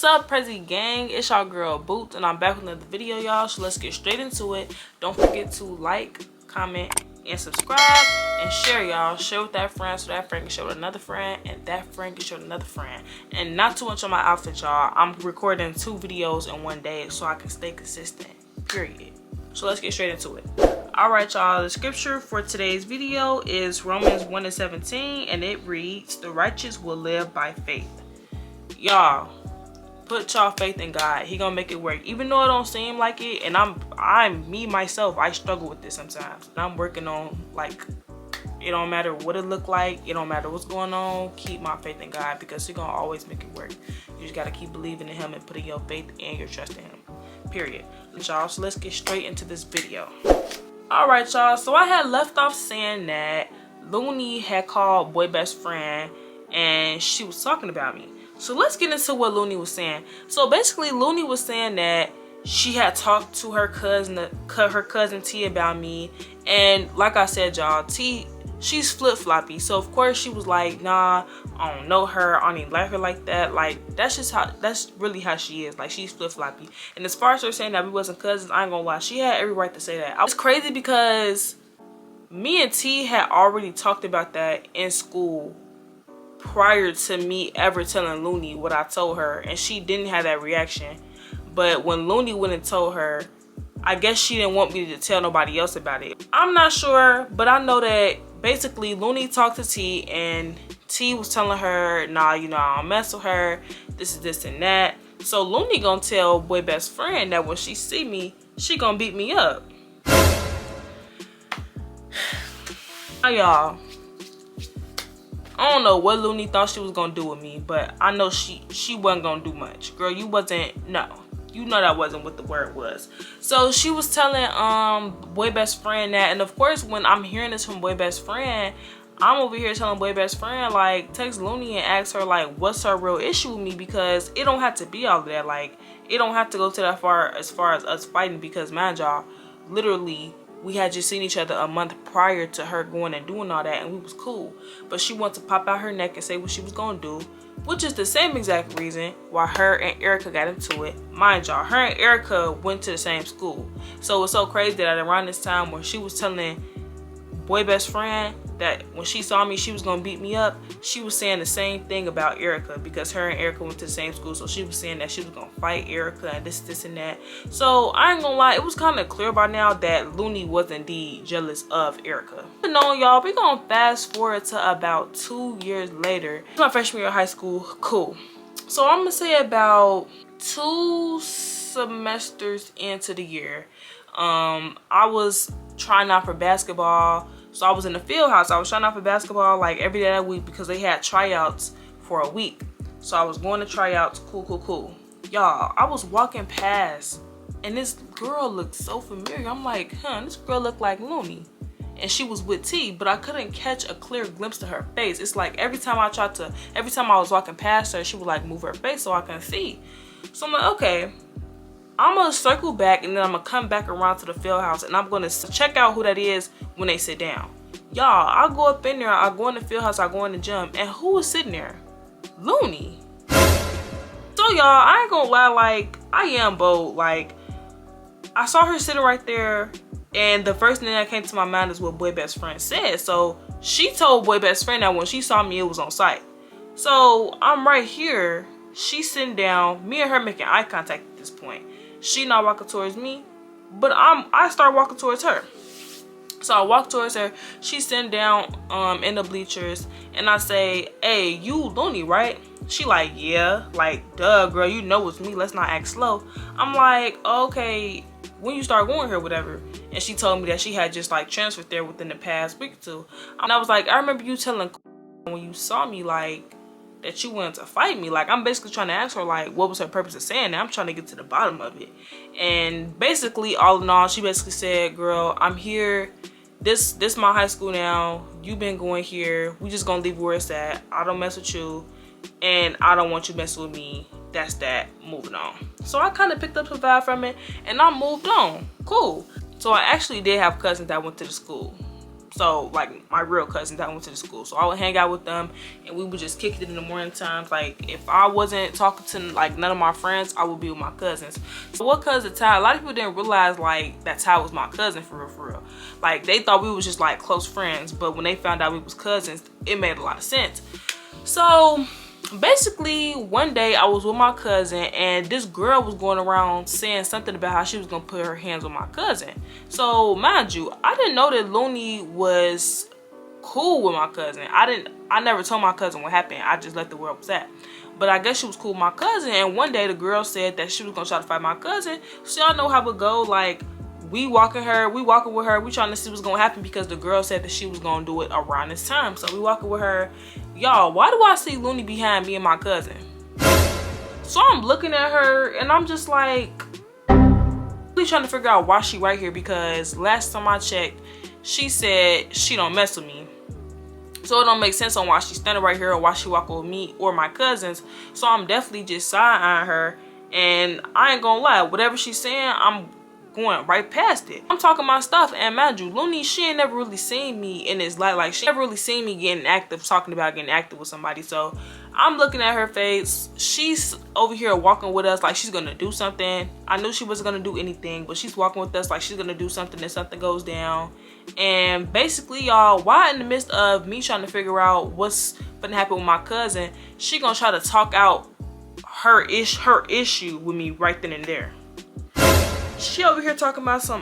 What's up, Prezi gang? It's y'all girl Boots, and I'm back with another video, y'all. So let's get straight into it. Don't forget to like, comment, and subscribe, and share, y'all. Share with that friend so that friend can share with another friend, and that friend can share with another friend. And not too much on my outfit, y'all. I'm recording 2 videos in one day so I can stay consistent, period. So let's get straight into it. Alright, y'all, the scripture for today's video is Romans 1:17, and it reads, "The righteous will live by faith." Y'all, put y'all faith in God. He gonna make it work, even though it don't seem like it. And I'm me myself, I struggle with this sometimes, and I'm working on, like, it don't matter what it look like, it don't matter what's going on, keep my faith in God, because He gonna always make it work. You just gotta keep believing in Him and putting your faith and your trust in Him, period. Y'all, so let's get straight into this video. Alright, y'all, so I had left off saying that Looney had called boy best friend and she was talking about me. So let's get into what Looney was saying. So basically, Looney was saying that she had talked to her cousin T about me, and like I said, y'all, T, she's flip-floppy. So of course she was like, nah, I don't know her, I don't even like her like that. Like, that's really how she is. Like, she's flip-floppy. And as far as her saying that we wasn't cousins, I ain't gonna lie, she had every right to say that. It's crazy because me and T had already talked about that in school prior to me ever telling Looney what I told her, and she didn't have that reaction. But when Looney went and told her, I guess she didn't want me to tell nobody else about it. I'm not sure, but I know that basically Looney talked to T, and T was telling her, nah, you know, I don't mess with her, this is this and that. So Looney gonna tell boy best friend that when she see me, she gonna beat me up. Now, y'all, I don't know what Looney thought she was gonna do with me, but I know she wasn't gonna do much. Girl, you wasn't, no. You know that wasn't what the word was. So she was telling boy best friend that, and of course when I'm hearing this from boy best friend, I'm over here telling boy best friend, like, text Looney and ask her, like, what's her real issue with me, because it don't have to be all of that. Like, it don't have to go to that far as us fighting, because mind y'all, literally we had just seen each other a month prior to her going and doing all that, and we was cool. But she wanted to pop out her neck and say what she was gonna do, which is the same exact reason why her and Erica got into it. Mind y'all, her and Erica went to the same school. So it's so crazy that around this time when she was telling boy best friend that when she saw me she was gonna beat me up, she was saying the same thing about Erica, because her and Erica went to the same school. So she was saying that she was gonna fight Erica and this and that. So I ain't gonna lie, it was kind of clear by now that Looney was indeed jealous of Erica. But no, y'all, we gonna fast forward to about 2 years later. My freshman year of high school, cool. So I'm gonna say about 2 semesters into the year, I was trying out for basketball. So I was in the field house. I was trying out for basketball like every day that week, because they had tryouts for a week. So I was going to tryouts, cool. Y'all, I was walking past and this girl looked so familiar. I'm like, this girl looked like Looney. And she was with T, but I couldn't catch a clear glimpse of her face. It's like every time I was walking past her, she would like move her face so I can see. So I'm like, okay, I'm gonna circle back and then I'm gonna come back around to the field house and I'm gonna check out who that is when they sit down. Y'all, I go up in there, I go in the field house, I go in the gym, and who was sitting there? Looney. So y'all, I ain't gonna lie, like, I am bold. Like, I saw her sitting right there, and the first thing that came to my mind is what boy best friend said. So she told boy best friend that when she saw me, it was on sight. So I'm right here, she's sitting down, me and her making eye contact at this point. She not walking towards me, but I start walking towards her. So I walk towards her, she's sitting down in the bleachers, and I say, hey, you Looney, right? She like, yeah. Like, duh, girl, you know it's me, let's not act slow. I'm like, okay, when you start going here, whatever. And she told me that she had just like transferred there within the past week or 2. And I was like, I remember you telling when you saw me, like, that you wanted to fight me. Like, I'm basically trying to ask her, like, what was her purpose of saying that? I'm trying to get to the bottom of it. And basically, all in all, she basically said, girl, I'm here. This my high school now. You've been going here. We just gonna leave where it's at. I don't mess with you, and I don't want you messing with me. That's that. Moving on. So I kind of picked up some vibe from it, and I moved on. Cool. So I actually did have cousins that went to the school. So So like my real cousins that went to the school. So I would hang out with them and we would just kick it in the morning times. Like if I wasn't talking to like none of my friends, I would be with my cousins. So what cousin Ty, a lot of people didn't realize like that Ty was my cousin for real. Like they thought we was just like close friends, but when they found out we was cousins, it made a lot of sense. So basically one day I was with my cousin and this girl was going around saying something about how she was gonna put her hands on my cousin. So mind you, I didn't know that Looney was cool with my cousin. I never told my cousin what happened. I just let the world was at. But I guess she was cool with my cousin, and one day the girl said that she was gonna try to fight my cousin. So y'all know how it go. Like we walking with her, we trying to see what's gonna happen because the girl said that she was gonna do it around this time. So we walking with her. Y'all, why do I see Looney behind me and my cousin? So I'm looking at her and I'm just like really trying to figure out why she right here, because last time I checked, she said she don't mess with me. So it don't make sense on why she's standing right here or why she walking with me or my cousins. So I'm definitely just side-eyeing her, and I ain't gonna lie, whatever she's saying, I'm going right past it. I'm talking my stuff, and mind you, Looney, she ain't never really seen me in this light. Like she never really seen me getting active, talking about getting active with somebody. So I'm looking at her face. She's over here walking with us like she's gonna do something. I knew she wasn't gonna do anything, but she's walking with us like she's gonna do something and something goes down. And basically, y'all, why in the midst of me trying to figure out what's gonna happen with my cousin, she gonna try to talk out her issue with me right then and there. She over here talking about some,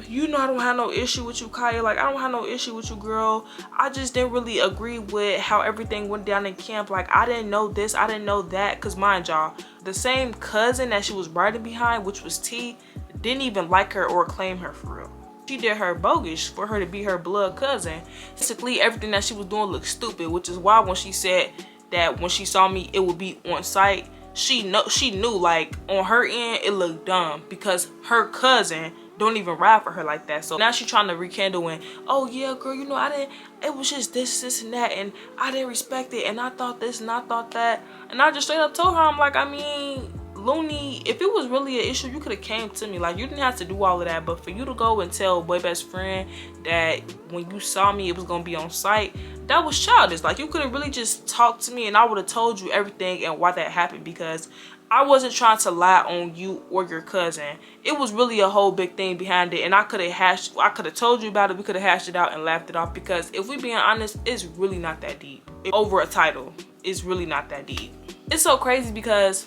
you know I don't have no issue with you, Kaya. Like, I don't have no issue with you, girl. I just didn't really agree with how everything went down in camp. Like, I didn't know this, I didn't know that. Because mind y'all, the same cousin that she was riding behind, which was T, didn't even like her or claim her for real. She did her bogus for her to be her blood cousin. Basically, everything that she was doing looked stupid, which is why when she said that when she saw me, it would be on site, she knew like on her end it looked dumb because her cousin don't even ride for her like that. So now she trying to rekindle and, oh yeah, girl, you know, it was just this and that, and I didn't respect it, and I thought this and I thought that. And I just straight up told her, I'm like, I mean, Looney, if it was really an issue, you could have came to me. Like, you didn't have to do all of that. But for you to go and tell boy best friend that when you saw me it was gonna be on site, that was childish. Like, you could have really just talked to me and I would have told you everything and why that happened, because I wasn't trying to lie on you or your cousin. It was really a whole big thing behind it, and I could have told you about it. We could have hashed it out and laughed it off, because if we being honest, it's really not that deep. Over a title, it's really not that deep. It's so crazy because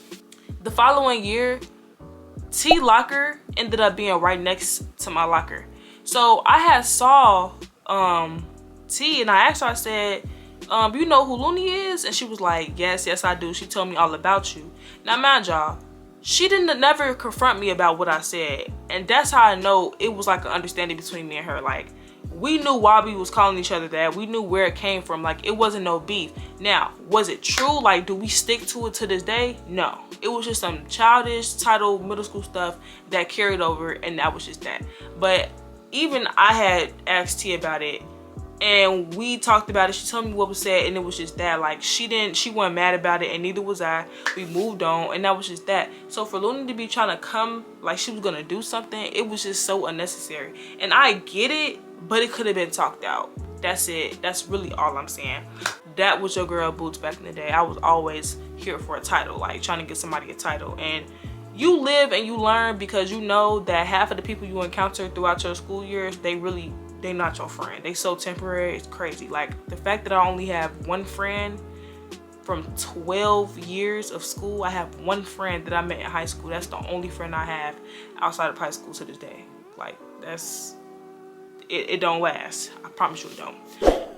the following year, T locker ended up being right next to my locker. So I had saw T, and I asked her, I said, you know who Looney is? And she was like, yes I do. She told me all about you. Now mind y'all, she didn't never confront me about what I said, and that's how I know it was like an understanding between me and her. Like, we knew why we was calling each other that. We knew where it came from. Like, it wasn't no beef. Now, was it true? Like, do we stick to it to this day? No. It was just some childish title middle school stuff that carried over, and that was just that. But even I had asked T about it, and we talked about it. She told me what was said, and it was just that. Like, she wasn't mad about it, and neither was I. We moved on, and that was just that. So for Looney to be trying to come like she was gonna do something, it was just so unnecessary. And I get it, but it could have been talked out. That's it. That's really all I'm saying. That was your girl Boots back in the day. I was always here for a title, like trying to get somebody a title. And you live and you learn, because you know that half of the people you encounter throughout your school years, they're not your friend. They so temporary, it's crazy. Like, the fact that I only have one friend from 12 years of school. I have one friend that I met in high school. That's the only friend I have outside of high school to this day. Like, that's it don't last. I promise you it don't.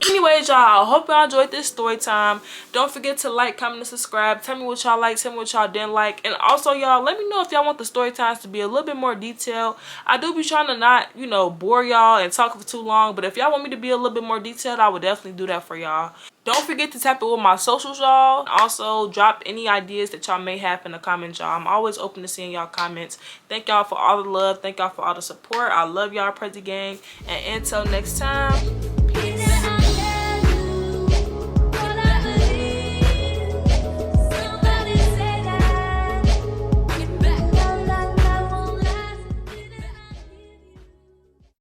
Anyways, y'all, I hope y'all enjoyed this story time. Don't forget to like, comment, and subscribe. Tell me what y'all liked, tell me what y'all didn't like. And also, y'all, let me know if y'all want the story times to be a little bit more detailed. I do be trying to not, you know, bore y'all and talk for too long. But if y'all want me to be a little bit more detailed, I would definitely do that for y'all. Don't forget to tap it with my socials, y'all. Also, drop any ideas that y'all may have in the comments, y'all. I'm always open to seeing y'all comments. Thank y'all for all the love. Thank y'all for all the support. I love y'all, Prezi Gang. And until next time.